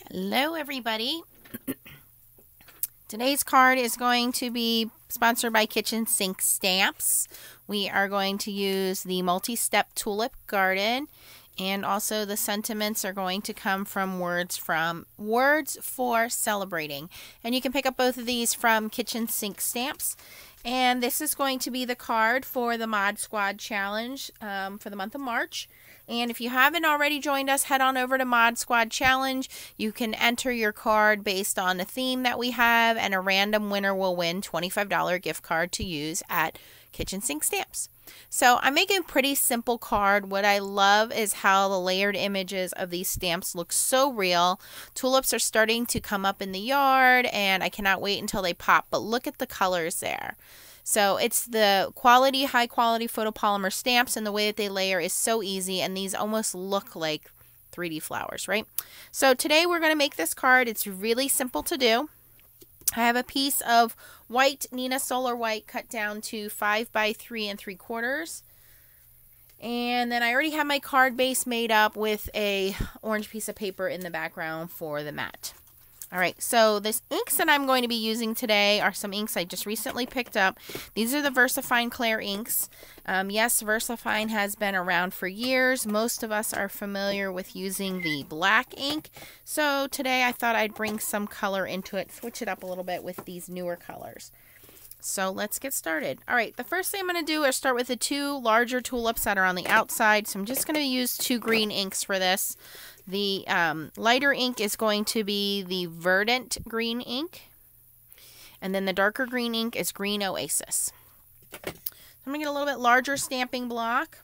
Hello everybody. Today's card is going to be sponsored by Kitchen Sink Stamps. We are going to use the multi-step tulip garden, and also the sentiments are going to come from Words for Celebrating. And you can pick up both of these from Kitchen Sink Stamps. And this is going to be the card for the Mod Squad Challenge for the month of March. And if you haven't already joined us, head on over to Mod Squad Challenge. You can enter your card based on the theme that we have, and a random winner will win $25 gift card to use at Kitchen Sink Stamps. So I'm making a pretty simple card. What I love is how the layered images of these stamps look so real. Tulips are starting to come up in the yard, and I cannot wait until they pop. But look at the colors there. So it's the high quality photopolymer stamps, and the way that they layer is so easy, and these almost look like 3D flowers, right? So today we're going to make this card. It's really simple to do. I have a piece of white Nina Solar White cut down to 5 by 3 3/4. And then I already have my card base made up with a orange piece of paper in the background for the mat. All right, so the inks that I'm going to be using today are some inks I just recently picked up. These are the VersaFine Clair inks. Yes, VersaFine has been around for years. Most of us are familiar with using the black ink. So today I thought I'd bring some color into it, switch it up a little bit with these newer colors. So let's get started. All right, the first thing I'm going to do is start with the two larger tulips that are on the outside. So I'm just going to use two green inks for this. The lighter ink is going to be the Verdant green ink. And then the darker green ink is Green Oasis. I'm going to get a little bit larger stamping block.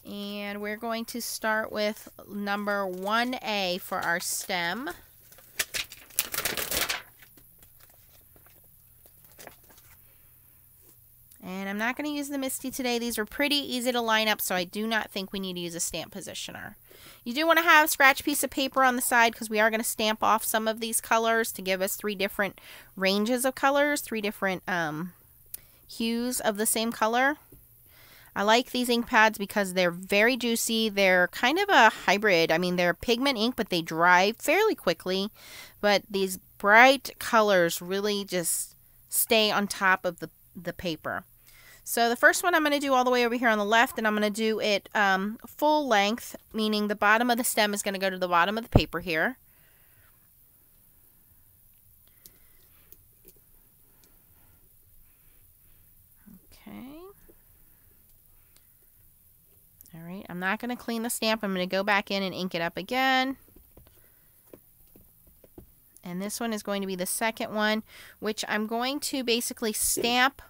And we're going to start with number 1A for our stem. And I'm not going to use the Misty today. These are pretty easy to line up, so I do not think we need to use a stamp positioner. You do want to have a scratch piece of paper on the side because we are going to stamp off some of these colors to give us 3 different ranges of colors, 3 different hues of the same color. I like these ink pads because they're very juicy. They're kind of a hybrid. I mean, they're pigment ink, but they dry fairly quickly. But these bright colors really just stay on top of the paper. So the first one I'm going to do all the way over here on the left, and I'm going to do it full length, meaning the bottom of the stem is going to go to the bottom of the paper here. Okay. All right, I'm not going to clean the stamp. I'm going to go back in and ink it up again. And this one is going to be the second one, which I'm going to basically stamp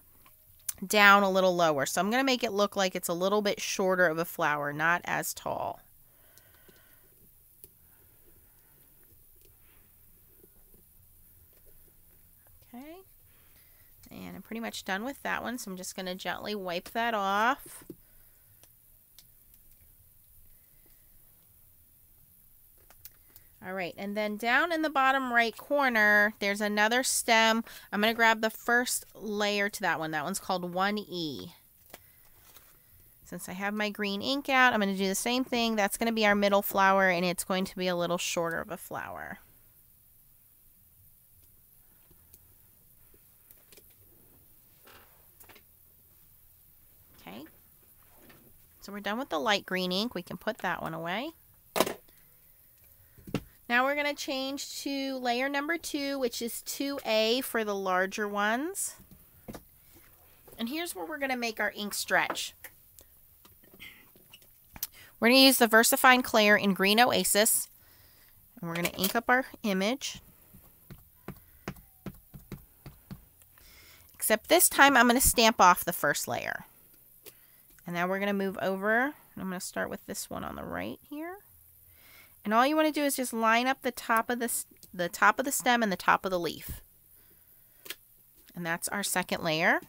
down a little lower. So I'm going to make it look like it's a little bit shorter of a flower, not as tall. Okay. And I'm pretty much done with that one, so I'm just going to gently wipe that off. All right, and then down in the bottom right corner, there's another stem. I'm going to grab the first layer to that one. That one's called 1E. Since I have my green ink out, I'm going to do the same thing. That's going to be our middle flower, and it's going to be a little shorter of a flower. Okay. So we're done with the light green ink. We can put that one away. Now we're going to change to layer number 2, which is 2A for the larger ones. And here's where we're going to make our ink stretch. We're going to use the VersaFine Clair in Green Oasis. And we're going to ink up our image. Except this time I'm going to stamp off the first layer. And now we're going to move over. I'm going to start with this one on the right here. And all you want to do is just line up the top of the stem and the top of the leaf. And that's our second layer.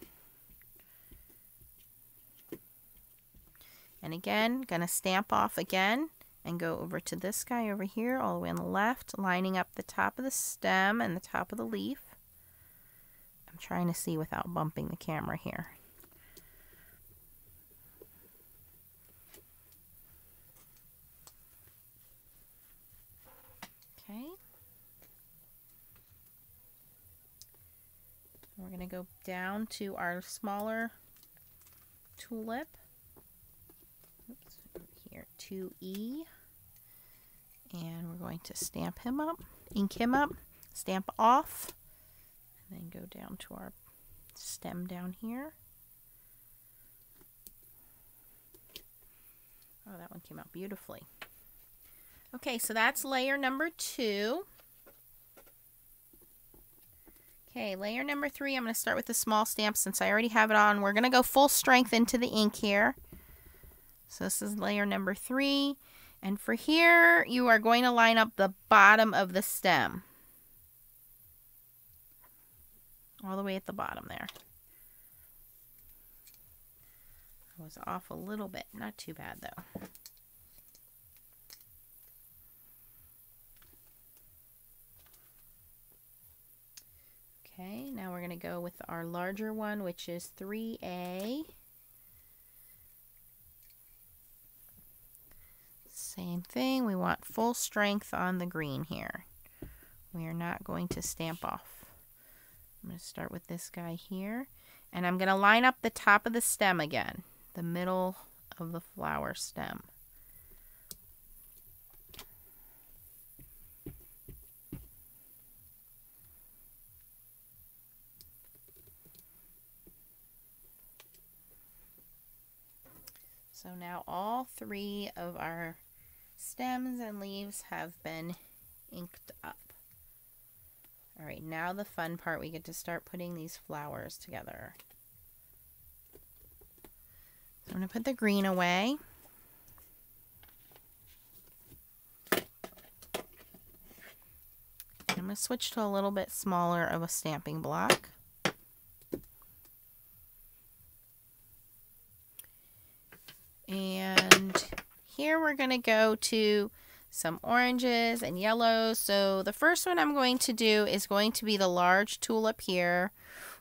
And again, going to stamp off again and go over to this guy over here, all the way on the left, lining up the top of the stem and the top of the leaf. I'm trying to see without bumping the camera here. going to go down to our smaller tulip. Oops, over here, 2E. And we're going to stamp him up, ink him up, stamp off, and then go down to our stem down here. Oh, that one came out beautifully. Okay, so that's layer number 2. Okay, layer number 3, I'm going to start with the small stamp since I already have it on. We're going to go full strength into the ink here. So this is layer number 3. And for here, you are going to line up the bottom of the stem. All the way at the bottom there. I was off a little bit, not too bad though. Okay, now we're going to go with our larger one, which is 3A. Same thing, we want full strength on the green here. We are not going to stamp off. I'm going to start with this guy here, and I'm going to line up the top of the stem again, the middle of the flower stem. So now all 3 of our stems and leaves have been inked up. All right, now the fun part, we get to start putting these flowers together. So I'm going to put the green away. I'm going to switch to a little bit smaller of a stamping block. And here we're going to go to some oranges and yellows. So the first one I'm going to do is going to be the large tulip here,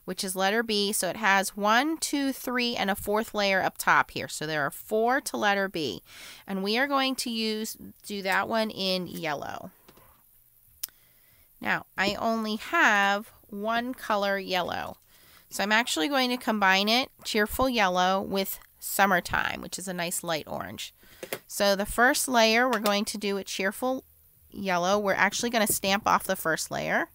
which is letter B. So it has 1, 2, 3, and a 4th layer up top here. So there are 4 to letter B. And we are going to do that one in yellow. Now, I only have 1 color yellow. So I'm actually going to combine it, cheerful yellow, with summertime, which is a nice light orange. So the first layer we're going to do a cheerful yellow. We're actually going to stamp off the first layer.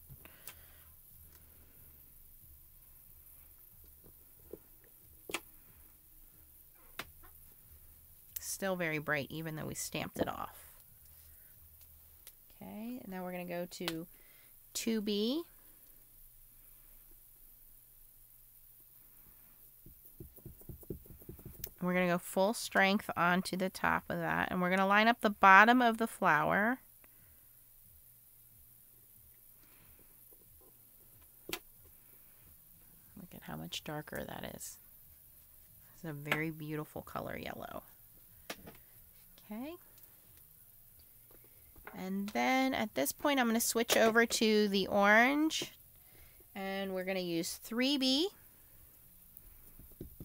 Still very bright even though we stamped it off. Okay, and now we're going to go to 2B. We're going to go full strength onto the top of that, and we're going to line up the bottom of the flower. Look at how much darker that is. It's a very beautiful color yellow. Okay. And then at this point, I'm going to switch over to the orange, and we're going to use 3B.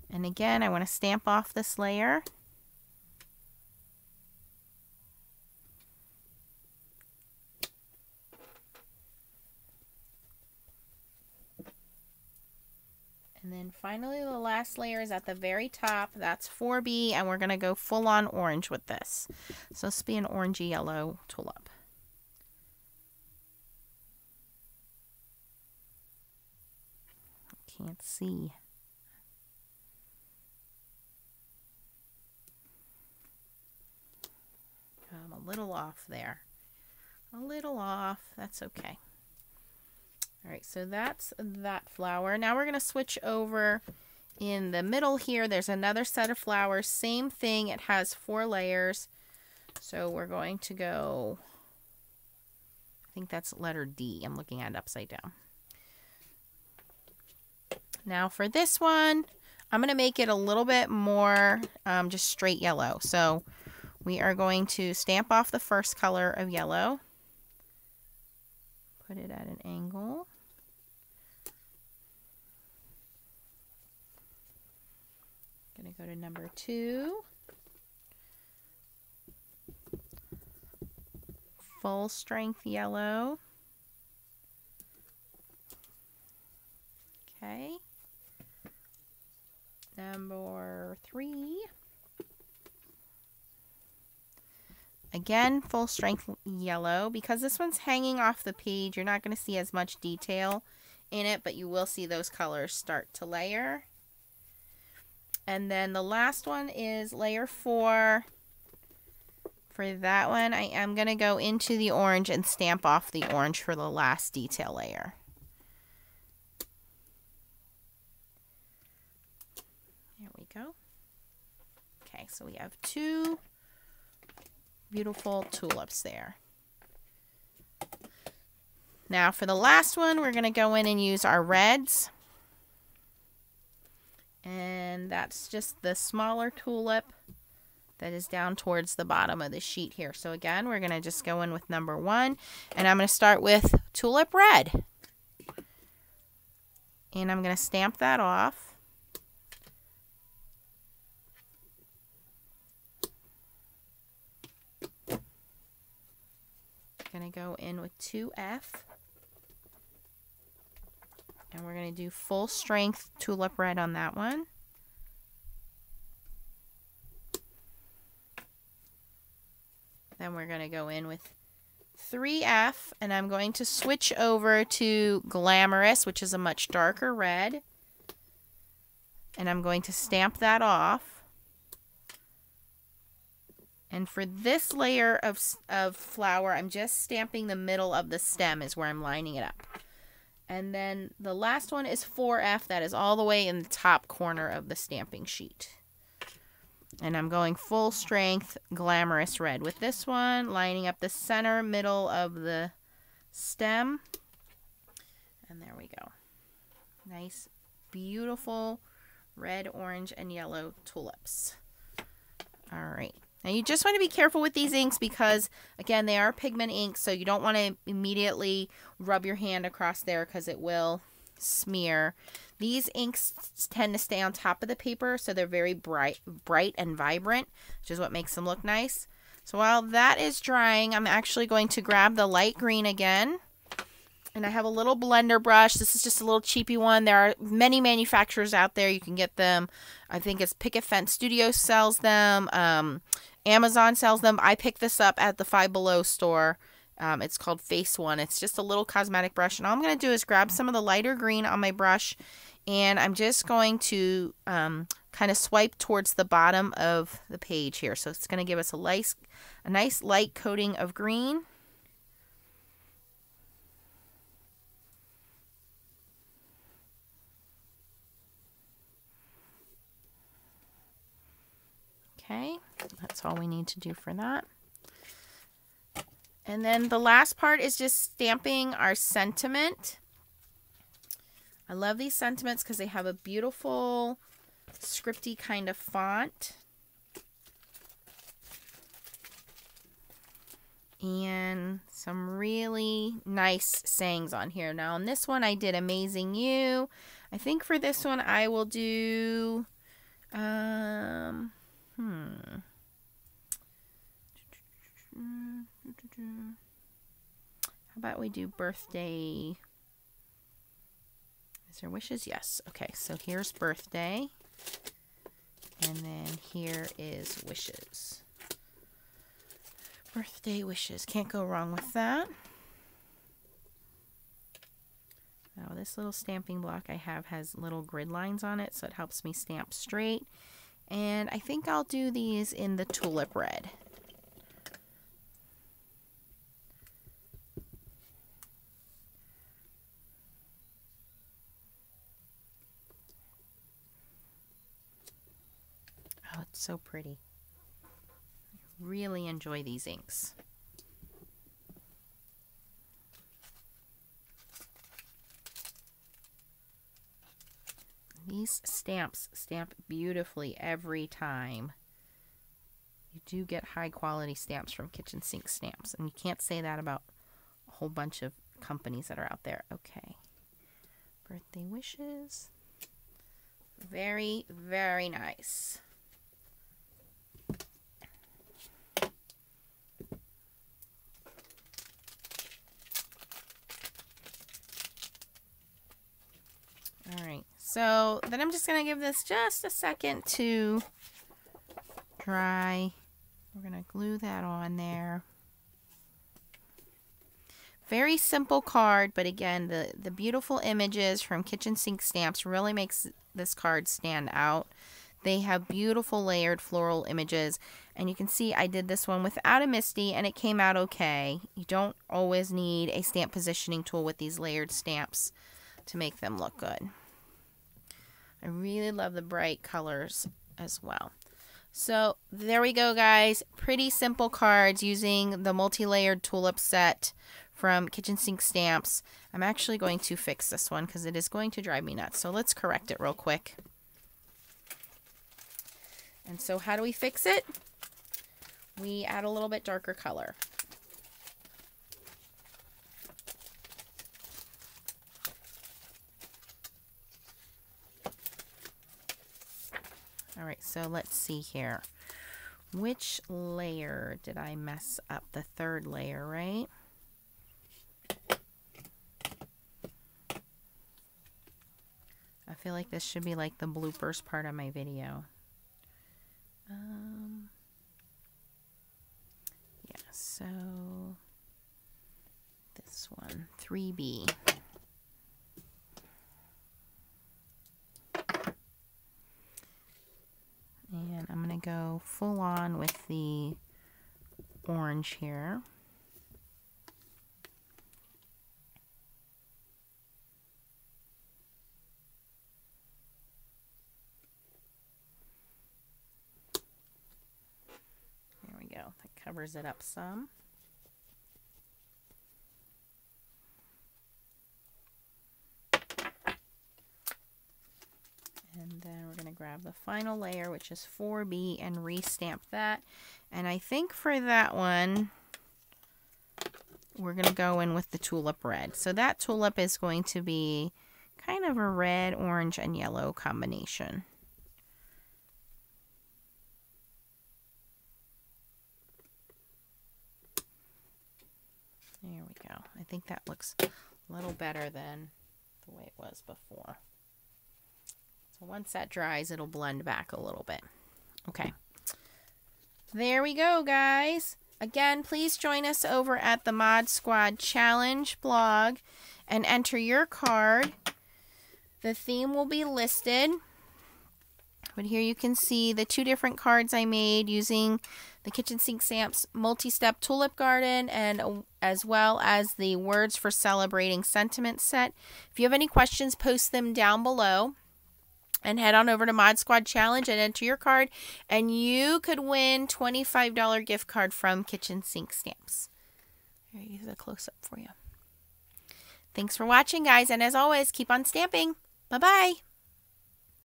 And again, I want to stamp off this layer. And then finally the last layer is at the very top. That's 4B, and we're going to go full on orange with this. So this will be an orangey yellow tulip. Can't see. I'm a little off there. A little off. That's okay. All right, so that's that flower. Now we're going to switch over in the middle here. There's another set of flowers. Same thing. It has 4 layers. So we're going to go, I think that's letter D. I'm looking at it upside down. Now for this one, I'm going to make it a little bit more just straight yellow. So we are going to stamp off the first color of yellow. Put it at an angle. Going to go to number 2. Full strength yellow. Okay. again, full strength yellow. Because this one's hanging off the page, you're not going to see as much detail in it, but you will see those colors start to layer. And then the last one is layer 4. For that one, I am going to go into the orange and stamp off the orange for the last detail layer. There we go. Okay, so we have 2 beautiful tulips there. Now for the last one, we're going to go in and use our reds. And that's just the smaller tulip that is down towards the bottom of the sheet here. So again, we're going to just go in with number 1. And I'm going to start with tulip red. And I'm going to stamp that off. Going to go in with 2F. And we're going to do full strength tulip red on that one. Then we're going to go in with 3F, and I'm going to switch over to Glamorous, which is a much darker red. And I'm going to stamp that off. And for this layer of flower, I'm just stamping the middle of the stem is where I'm lining it up. And then the last one is 4F. That is all the way in the top corner of the stamping sheet. And I'm going full strength Glamorous red with this one, lining up the center middle of the stem. And there we go. Nice, beautiful red, orange, and yellow tulips. All right. Now you just want to be careful with these inks because, again, they are pigment inks, so you don't want to immediately rub your hand across there because it will smear. These inks tend to stay on top of the paper, so they're very bright and vibrant, which is what makes them look nice. So while that is drying, I'm actually going to grab the light green again. And I have a little blender brush. This is just a little cheapy one. There are many manufacturers out there. You can get them. I think it's Picket Fence Studios sells them. Amazon sells them. I picked this up at the Five Below store. It's called Face One. It's just a little cosmetic brush. And all I'm going to do is grab some of the lighter green on my brush. And I'm just going to kind of swipe towards the bottom of the page here. So it's going to give us a nice light coating of green. Okay, that's all we need to do for that. And then the last part is just stamping our sentiment. I love these sentiments because they have a beautiful scripty kind of font. And some really nice sayings on here. Now on this one I did Amazing You. I think for this one I will do how about we do birthday? Is there wishes? Yes. Okay, so here's birthday. And then here is wishes. Birthday wishes. Can't go wrong with that. Now this little stamping block I have has little grid lines on it, so it helps me stamp straight. And I think I'll do these in the tulip red. Oh, it's so pretty. I really enjoy these inks. These stamps stamp beautifully every time. You do get high quality stamps from Kitchen Sink Stamps, and you can't say that about a whole bunch of companies that are out there. Okay. Birthday wishes. Very, very nice. All right, so then I'm just going to give this just a second to dry. We're we're going to glue that on there. Very simple card, but again, the beautiful images from Kitchen Sink Stamps really makes this card stand out. They have beautiful layered floral images, and you can see I did this one without a MISTI, and it came out okay. You don't always need a stamp positioning tool with these layered stamps to make them look good. I really love the bright colors as well. So there we go, guys. Pretty simple cards using the multi-layered tulip set from Kitchen Sink Stamps. I'm actually going to fix this one because it is going to drive me nuts. So let's correct it real quick. And so how do we fix it? We add a little bit darker color. All right, so let's see here. Which layer did I mess up? The third layer, right? I feel like this should be like the bloopers part of my video. Yeah, so this one, 3B. And I'm going to go full on with the orange here. There we go. That covers it up some. And then we're going to grab the final layer, which is 4B, and re-stamp that. And I think for that one, we're going to go in with the tulip red. So that tulip is going to be kind of a red, orange, and yellow combination. There we go. I think that looks a little better than the way it was before. So once that dries, it'll blend back a little bit. Okay. There we go, guys. Again, please join us over at the Mod Squad Challenge blog and enter your card. The theme will be listed. But here you can see the two different cards I made using the Kitchen Sink Stamps multi-step tulip garden, and as well as the Words for Celebrating Sentiment set. If you have any questions, post them down below. And head on over to Mod Squad Challenge and enter your card, and you could win $25 gift card from Kitchen Sink Stamps. Here's a close-up for you. Thanks for watching, guys, and as always, keep on stamping. Bye-bye.